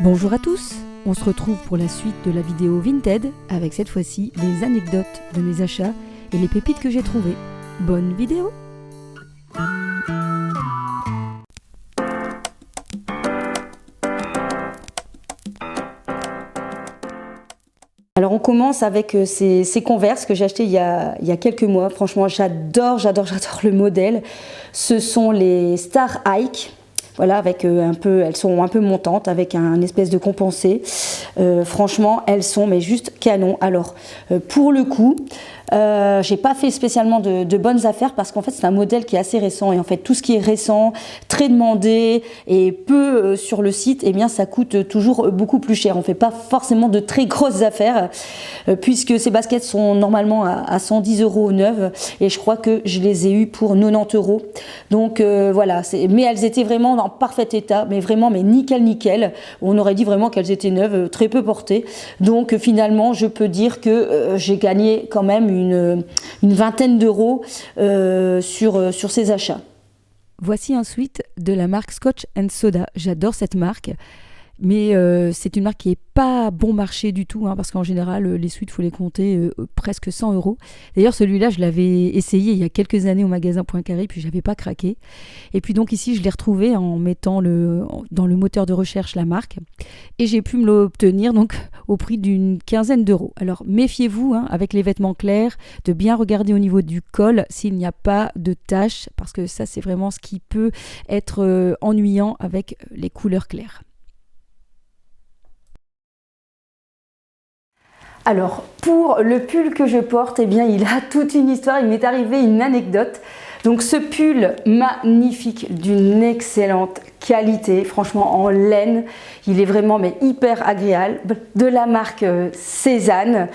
Bonjour à tous, on se retrouve pour la suite de la vidéo Vinted avec cette fois-ci les anecdotes de mes achats et les pépites que j'ai trouvées. Bonne vidéo! Alors on commence avec ces Converse que j'ai acheté il y a quelques mois. Franchement j'adore le modèle. Ce sont les Star Hike. Voilà, avec elles sont un peu montantes, avec un espèce de compensé. Franchement, elles sont mais juste canon. Alors, pour le coup, j'ai pas fait spécialement de bonnes affaires parce qu'en fait, c'est un modèle qui est assez récent. Et en fait, tout ce qui est récent, très demandé et peu sur le site, eh bien, ça coûte toujours beaucoup plus cher. On fait pas forcément de très grosses affaires puisque ces baskets sont normalement à 110 € neuves et je crois que je les ai eues pour 90 €. Donc voilà, mais elles étaient vraiment dans parfait état, mais nickel. On aurait dit vraiment qu'elles étaient neuves, très peu portées. Donc finalement, je peux dire que j'ai gagné quand même une vingtaine d'euros sur ces achats. Voici un sweat de la marque Scotch & Soda. J'adore cette marque. Mais c'est une marque qui n'est pas bon marché du tout, parce qu'en général, les sweats, il faut les compter presque 100 €. D'ailleurs, celui-là, je l'avais essayé il y a quelques années au magasin Poincaré, puis je n'avais pas craqué. Et puis donc ici, je l'ai retrouvé en mettant dans le moteur de recherche la marque. Et j'ai pu me l'obtenir donc au prix d'une quinzaine d'euros. Alors méfiez-vous avec les vêtements clairs, de bien regarder au niveau du col s'il n'y a pas de taches, parce que ça, c'est vraiment ce qui peut être ennuyant avec les couleurs claires. Alors, pour le pull que je porte, eh bien, il a toute une histoire, il m'est arrivé une anecdote. Donc ce pull magnifique, d'une excellente qualité, franchement en laine, il est vraiment hyper agréable, de la marque Cézanne.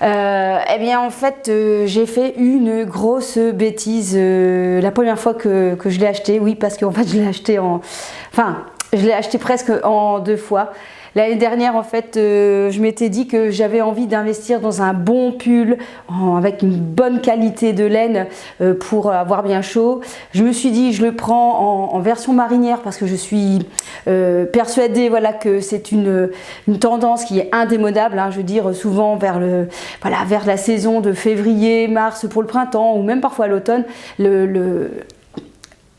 Eh bien en fait, j'ai fait une grosse bêtise la première fois que je l'ai acheté, oui, parce qu'en fait je l'ai acheté presque en 2 fois. L'année dernière, en fait, je m'étais dit que j'avais envie d'investir dans un bon pull avec une bonne qualité de laine pour avoir bien chaud. Je me suis dit, je le prends en version marinière parce que je suis persuadée, voilà, que c'est une tendance qui est indémodable. Je veux dire, souvent vers la saison de février, mars pour le printemps ou même parfois l'automne,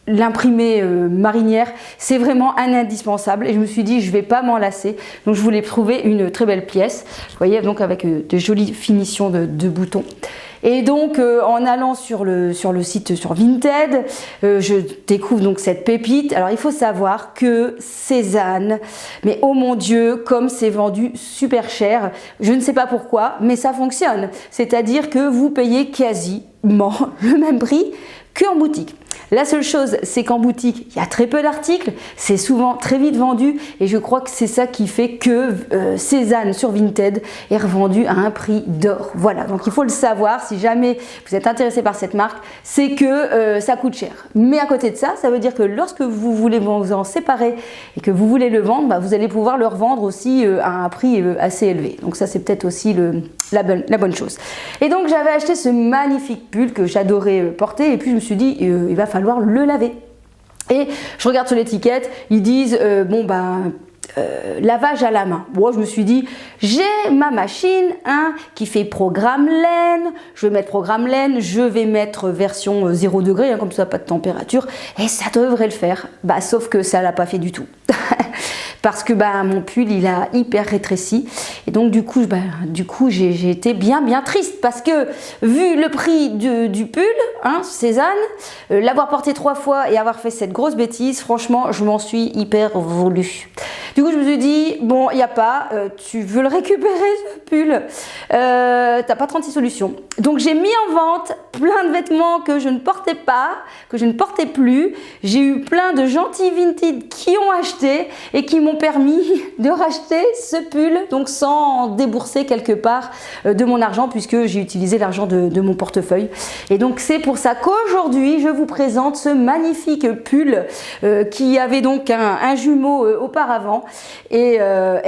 l'imprimé marinière, c'est vraiment un indispensable et je me suis dit je vais pas m'en lasser, donc je voulais trouver une très belle pièce, vous voyez, donc avec de jolies finitions de boutons. Et donc en allant sur le site sur Vinted, je découvre donc cette pépite. Alors il faut savoir que Cézanne, mais oh mon Dieu, comme c'est vendu super cher, je ne sais pas pourquoi, mais ça fonctionne, c'est-à-dire que vous payez quasiment le même prix qu'en boutique. La seule chose, c'est qu'en boutique, il y a très peu d'articles, c'est souvent très vite vendu et je crois que c'est ça qui fait que Cézanne sur Vinted est revendu à un prix d'or. Voilà, donc il faut le savoir, si jamais vous êtes intéressé par cette marque, c'est que ça coûte cher. Mais à côté de ça, ça veut dire que lorsque vous voulez vous en séparer et que vous voulez le vendre, vous allez pouvoir le revendre aussi à un prix assez élevé. Donc ça, c'est peut-être aussi la bonne chose. Et donc j'avais acheté ce magnifique pull que j'adorais porter et puis je me suis dit, il va falloir le laver. Et je regarde sur l'étiquette, ils disent lavage à la main. Moi, je me suis dit, j'ai ma machine qui fait programme laine, je vais mettre programme laine, je vais mettre version 0 degré, comme ça, pas de température, et ça devrait le faire. Sauf que ça l'a pas fait du tout. Parce que mon pull il a hyper rétréci et donc du coup j'ai été bien triste parce que vu le prix du pull Cézanne, l'avoir porté 3 fois et avoir fait cette grosse bêtise, franchement je m'en suis hyper voulu. Du coup je me suis dit bon, il n'y a pas, tu veux le récupérer ce pull, t'as pas 36 solutions. Donc j'ai mis en vente plein de vêtements que je ne portais pas, que je ne portais plus. J'ai eu plein de gentils Vinted qui ont acheté et qui m'ont permis de racheter ce pull, donc sans débourser quelque part de mon argent puisque j'ai utilisé l'argent de mon portefeuille. Et donc c'est pour ça qu'aujourd'hui je vous présente ce magnifique pull qui avait donc un jumeau auparavant et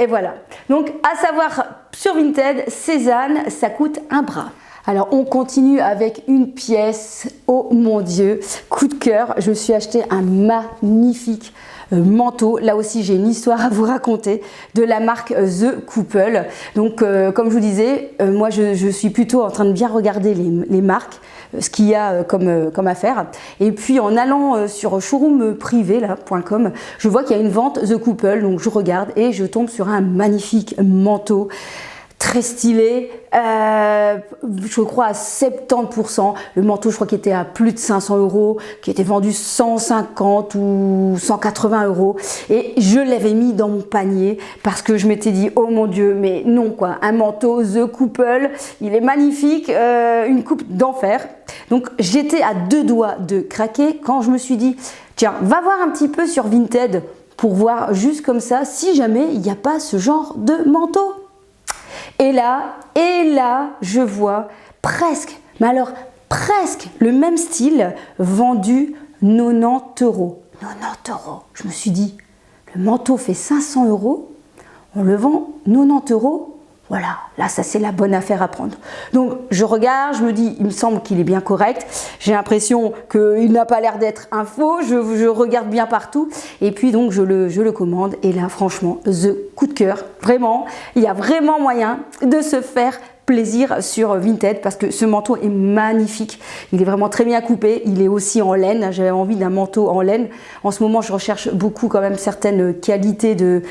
voilà. Donc à savoir sur Vinted, Cézanne, ça coûte un bras. Alors on continue avec une pièce, oh mon Dieu, coup de cœur, je me suis acheté un magnifique manteau. Là aussi, j'ai une histoire à vous raconter de la marque The Couple. Donc, comme je vous disais, moi, je suis plutôt en train de bien regarder les marques, ce qu'il y a comme affaire. Et puis, en allant sur showroomprivé.com, je vois qu'il y a une vente The Couple. Donc, je regarde et je tombe sur un magnifique manteau. Très stylé, je crois à 70%. Le manteau, je crois qu'il était à plus de 500 €, qui était vendu 150 ou 180 €. Et je l'avais mis dans mon panier parce que je m'étais dit, oh mon Dieu, mais non quoi, un manteau The Couple, il est magnifique, une coupe d'enfer. Donc j'étais à 2 doigts de craquer quand je me suis dit, tiens, va voir un petit peu sur Vinted pour voir juste comme ça si jamais il n'y a pas ce genre de manteau. Et là, je vois presque, mais alors presque le même style vendu 90 €. 90 €. Je me suis dit, le manteau fait 500 €, on le vend 90 €. Voilà, là ça c'est la bonne affaire à prendre. Donc je regarde, je me dis, il me semble qu'il est bien correct. J'ai l'impression qu'il n'a pas l'air d'être un faux. Je regarde bien partout. Et puis donc je le commande. Et là franchement, coup de cœur. Vraiment, il y a vraiment moyen de se faire plaisir sur Vinted parce que ce manteau est magnifique. Il est vraiment très bien coupé. Il est aussi en laine. J'avais envie d'un manteau en laine. En ce moment, je recherche beaucoup quand même certaines qualités de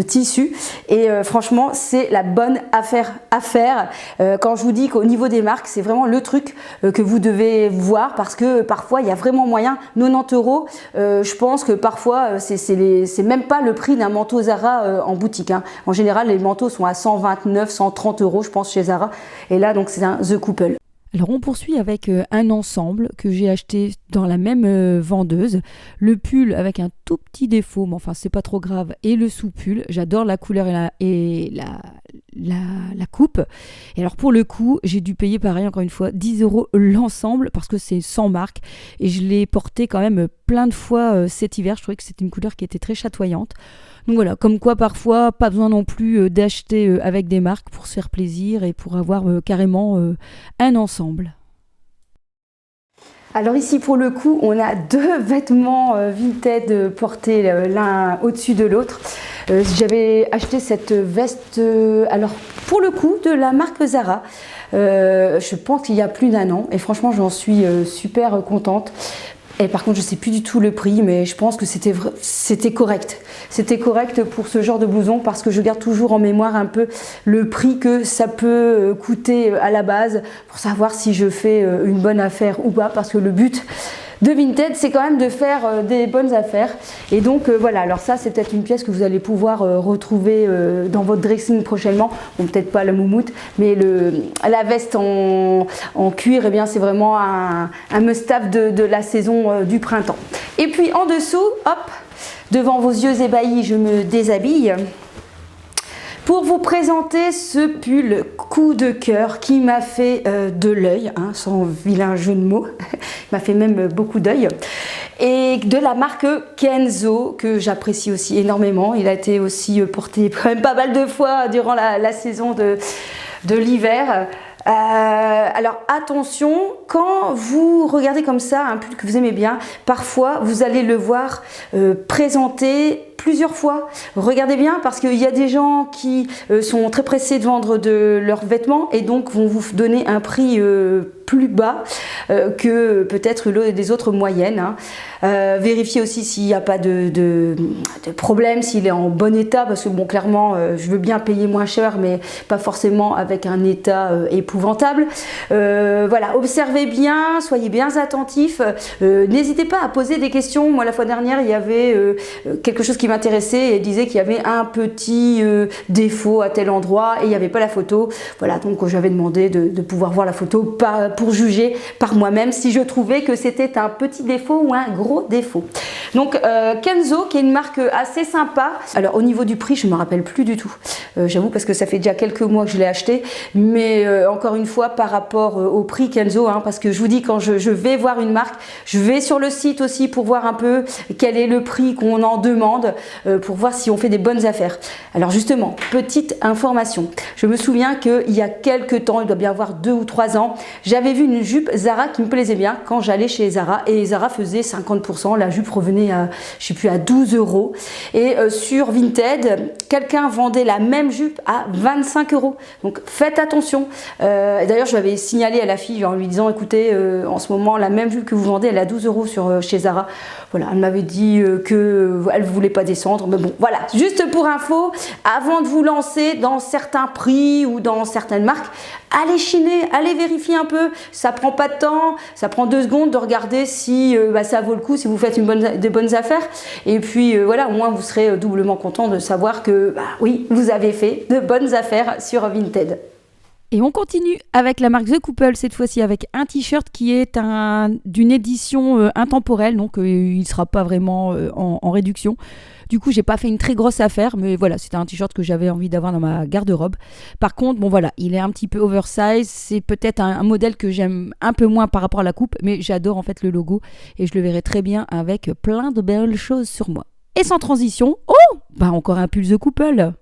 tissu. Et franchement, c'est la bonne affaire à faire. Quand je vous dis qu'au niveau des marques, c'est vraiment le truc que vous devez voir parce que parfois, il y a vraiment moyen. 90 €, je pense que parfois, c'est même pas le prix d'un manteau Zara en boutique. Hein. En général, les manteaux sont à 129, 130 €, je pense, chez Zara. Et là, donc, c'est un The Couple. Alors on poursuit avec un ensemble que j'ai acheté dans la même vendeuse. Le pull avec un tout petit défaut, mais enfin c'est pas trop grave, et le sous-pull. J'adore la couleur et la coupe. Et alors pour le coup, j'ai dû payer pareil encore une fois 10 € l'ensemble parce que c'est sans marque. Et je l'ai porté quand même plein de fois cet hiver. Je trouvais que c'était une couleur qui était très chatoyante. Donc voilà, comme quoi parfois, pas besoin non plus d'acheter avec des marques pour se faire plaisir et pour avoir carrément un ensemble. Alors ici pour le coup, on a 2 vêtements Vinted portés l'un au-dessus de l'autre. J'avais acheté cette veste, alors pour le coup, de la marque Zara. Je pense qu'il y a plus d'1 an et franchement j'en suis super contente. Et par contre, je ne sais plus du tout le prix, mais je pense que c'était correct. C'était correct pour ce genre de blouson parce que je garde toujours en mémoire un peu le prix que ça peut coûter à la base pour savoir si je fais une bonne affaire ou pas. Parce que le but de Vinted, c'est quand même de faire des bonnes affaires. Et donc voilà, alors ça c'est peut-être une pièce que vous allez pouvoir retrouver dans votre dressing prochainement. Bon, peut-être pas la moumoute, mais la veste en cuir, eh bien c'est vraiment un must-have de la saison du printemps. Et puis en dessous, hop, devant vos yeux ébahis, je me déshabille pour vous présenter ce pull coup de cœur qui m'a fait de l'œil, hein, sans vilain jeu de mots, il m'a fait même beaucoup d'œil, et de la marque Kenzo que j'apprécie aussi énormément. Il a été aussi porté quand même pas mal de fois durant la saison de l'hiver. Alors attention, quand vous regardez comme ça un pull que vous aimez bien, parfois vous allez le voir présenté plusieurs fois. Regardez bien parce qu'il y a des gens qui sont très pressés de vendre leurs vêtements et donc vont vous donner un prix plus bas que peut-être des autres moyennes. Hein. Vérifiez aussi s'il n'y a pas de problème, s'il est en bon état, parce que bon, clairement, je veux bien payer moins cher, mais pas forcément avec un état épouvantable. Voilà, observez bien, soyez bien attentifs. N'hésitez pas à poser des questions. Moi, la fois dernière, il y avait quelque chose qui m'intéressait et disait qu'il y avait un petit défaut à tel endroit et il n'y avait pas la photo. Voilà, donc j'avais demandé de pouvoir voir la photo pour juger par moi-même si je trouvais que c'était un petit défaut ou un gros défaut. Donc Kenzo, qui est une marque assez sympa. Alors au niveau du prix, je ne me rappelle plus du tout. J'avoue parce que ça fait déjà quelques mois que je l'ai acheté. Mais encore une fois, par rapport au prix Kenzo, hein, parce que je vous dis, quand je vais voir une marque, je vais sur le site aussi pour voir un peu quel est le prix qu'on en demande. pour voir si on fait des bonnes affaires. Alors justement, petite information. Je me souviens qu'il y a quelques temps, il doit bien avoir 2 ou 3 ans, j'avais vu une jupe Zara qui me plaisait bien quand j'allais chez Zara. Et Zara faisait 50%. La jupe revenait à, je sais plus, à 12 €. Et sur Vinted, quelqu'un vendait la même jupe à 25 €. Donc faites attention. D'ailleurs, je l'avais signalé à la fille en lui disant, écoutez, en ce moment, la même jupe que vous vendez, elle est à 12 € chez Zara. Voilà, elle m'avait dit qu'elle ne voulait pas descendre. Mais bon, voilà, juste pour info, avant de vous lancer dans certains prix ou dans certaines marques, allez chiner, allez vérifier un peu. Ça prend pas de temps, ça prend 2 secondes de regarder si ça vaut le coup, si vous faites de bonnes affaires. Et puis voilà, au moins vous serez doublement content de savoir que oui, vous avez fait de bonnes affaires sur Vinted. Et on continue avec la marque The Couple, cette fois-ci avec un t-shirt qui est d'une édition intemporelle, donc il ne sera pas vraiment en réduction. Du coup, j'ai pas fait une très grosse affaire, mais voilà, c'était un t-shirt que j'avais envie d'avoir dans ma garde-robe. Par contre, bon voilà, il est un petit peu oversize, c'est peut-être un modèle que j'aime un peu moins par rapport à la coupe, mais j'adore en fait le logo et je le verrai très bien avec plein de belles choses sur moi. Et sans transition, encore un pull The Couple.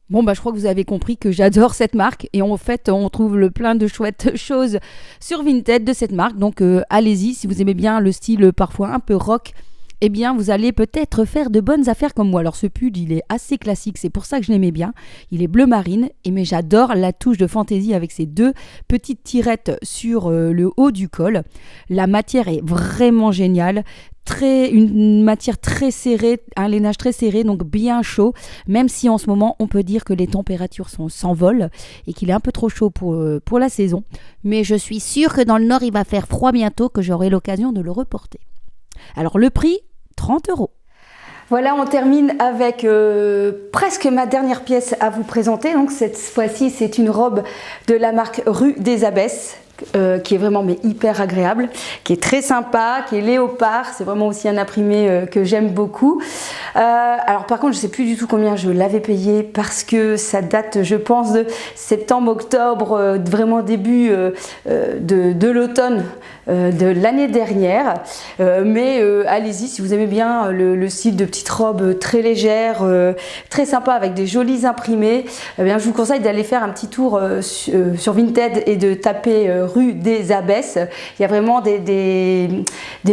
Bon, je crois que vous avez compris que j'adore cette marque et en fait, on trouve plein de chouettes choses sur Vinted de cette marque. Donc, allez-y, si vous aimez bien le style parfois un peu rock, eh bien, vous allez peut-être faire de bonnes affaires comme moi. Alors, ce pull, il est assez classique, c'est pour ça que je l'aimais bien. Il est bleu marine, mais j'adore la touche de fantaisie avec ces 2 petites tirettes sur le haut du col. La matière est vraiment géniale. Une matière très serrée, un lainage très serré, donc bien chaud, même si en ce moment on peut dire que les températures s'envolent et qu'il est un peu trop chaud pour la saison. Mais je suis sûre que dans le nord il va faire froid bientôt, que j'aurai l'occasion de le reporter. Alors le prix, 30 €. Voilà, on termine avec presque ma dernière pièce à vous présenter. Donc cette fois-ci, c'est une robe de la marque Rue des Abbesses. Qui est vraiment hyper agréable, qui est très sympa, qui est léopard, c'est vraiment aussi un imprimé que j'aime beaucoup. Alors par contre je sais plus du tout combien je l'avais payé parce que ça date je pense de septembre-octobre, vraiment début de l'automne de l'année dernière, mais allez-y si vous aimez bien le style de petite robe très légère, très sympa avec des jolis imprimés, eh bien, je vous conseille d'aller faire un petit tour sur Vinted et de taper Rue des Abbesses. Il y a vraiment des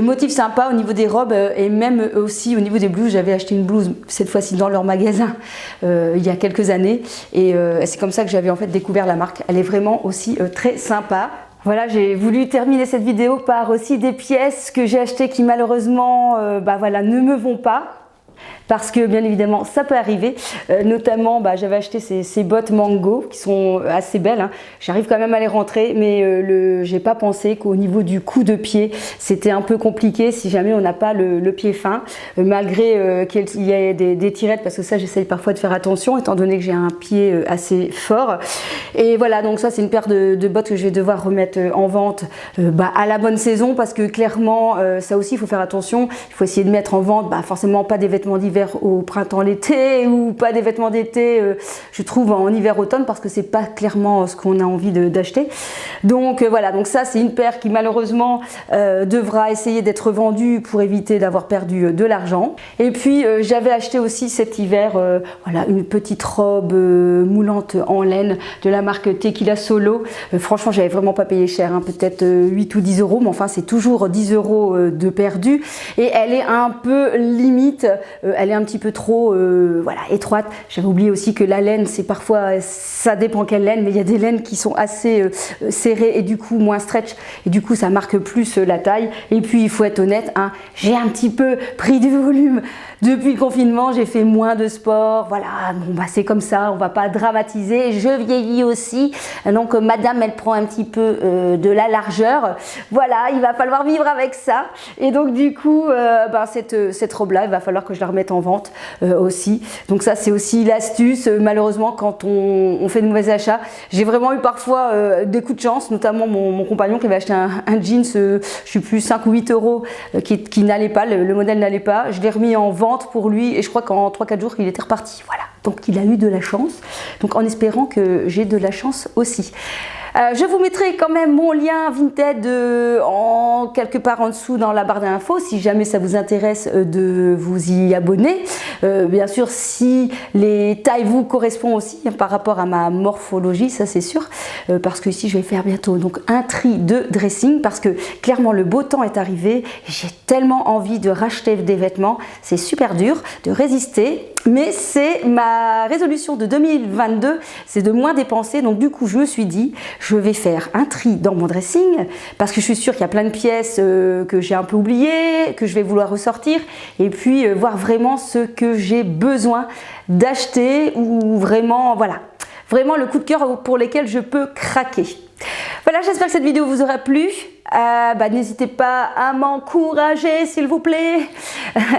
motifs sympas au niveau des robes et même aussi au niveau des blouses. J'avais acheté une blouse cette fois-ci dans leur magasin il y a quelques années et c'est comme ça que j'avais en fait découvert la marque. Elle est vraiment aussi très sympa. Voilà, j'ai voulu terminer cette vidéo par aussi des pièces que j'ai achetées qui malheureusement ne me vont pas. Parce que bien évidemment ça peut arriver, notamment j'avais acheté ces bottes Mango qui sont assez belles, hein. J'arrive quand même à les rentrer mais j'ai pas pensé qu'au niveau du coup de pied c'était un peu compliqué si jamais on n'a pas le pied fin, malgré qu'il y ait des tirettes parce que ça j'essaye parfois de faire attention étant donné que j'ai un pied assez fort et voilà donc ça c'est une paire de bottes que je vais devoir remettre en vente à la bonne saison parce que clairement ça aussi il faut faire attention, il faut essayer de mettre en vente forcément pas des vêtements d'hiver au printemps l'été ou pas des vêtements d'été je trouve en hiver automne parce que c'est pas clairement ce qu'on a envie d'acheter donc voilà donc ça c'est une paire qui malheureusement devra essayer d'être vendue pour éviter d'avoir perdu de l'argent et puis j'avais acheté aussi cet hiver une petite robe moulante en laine de la marque Tequila Solo, franchement j'avais vraiment pas payé cher hein, peut-être 8 ou 10 €, mais enfin c'est toujours 10 € de perdu et elle est un peu limite, elle est un petit peu trop étroite. J'avais oublié aussi que la laine, c'est parfois, ça dépend quelle laine, mais il y a des laines qui sont assez serrées et du coup moins stretch et du coup ça marque plus la taille. Et puis il faut être honnête, hein, j'ai un petit peu pris du volume depuis le confinement, j'ai fait moins de sport, voilà, c'est comme ça, on va pas dramatiser, je vieillis aussi, donc madame elle prend un petit peu de la largeur, voilà, il va falloir vivre avec ça et donc du coup cette robe là il va falloir que je la remette en vente aussi, donc ça c'est aussi l'astuce, malheureusement quand on fait de mauvais achats, j'ai vraiment eu parfois des coups de chance, notamment mon compagnon qui avait acheté un jeans, je sais plus 5 ou 8 € qui n'allait pas, le modèle n'allait pas, je l'ai remis en vente pour lui et je crois qu'en 3-4 jours il était reparti, voilà, donc il a eu de la chance, donc en espérant que j'ai de la chance aussi. Je vous mettrai quand même mon lien Vinted quelque part en dessous dans la barre d'infos si jamais ça vous intéresse de vous y abonner. Bien sûr, si les tailles vous correspondent aussi par rapport à ma morphologie, ça c'est sûr, parce que ici je vais faire bientôt donc un tri de dressing parce que clairement le beau temps est arrivé. J'ai tellement envie de racheter des vêtements, c'est super dur de résister, mais c'est ma résolution de 2022, c'est de moins dépenser. Donc du coup je me suis dit je vais faire un tri dans mon dressing parce que je suis sûre qu'il y a plein de pièces que j'ai un peu oubliées, que je vais vouloir ressortir, et puis voir vraiment ce que j'ai besoin d'acheter ou vraiment, voilà, vraiment le coup de cœur pour lesquels je peux craquer. Voilà, j'espère que cette vidéo vous aura plu. N'hésitez pas à m'encourager s'il vous plaît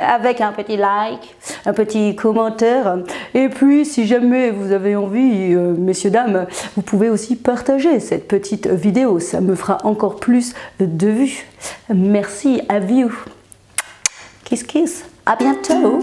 avec un petit like, un petit commentaire, et puis si jamais vous avez envie, messieurs dames, vous pouvez aussi partager cette petite vidéo, ça me fera encore plus de vues. Merci, à vous, kiss kiss, à bientôt.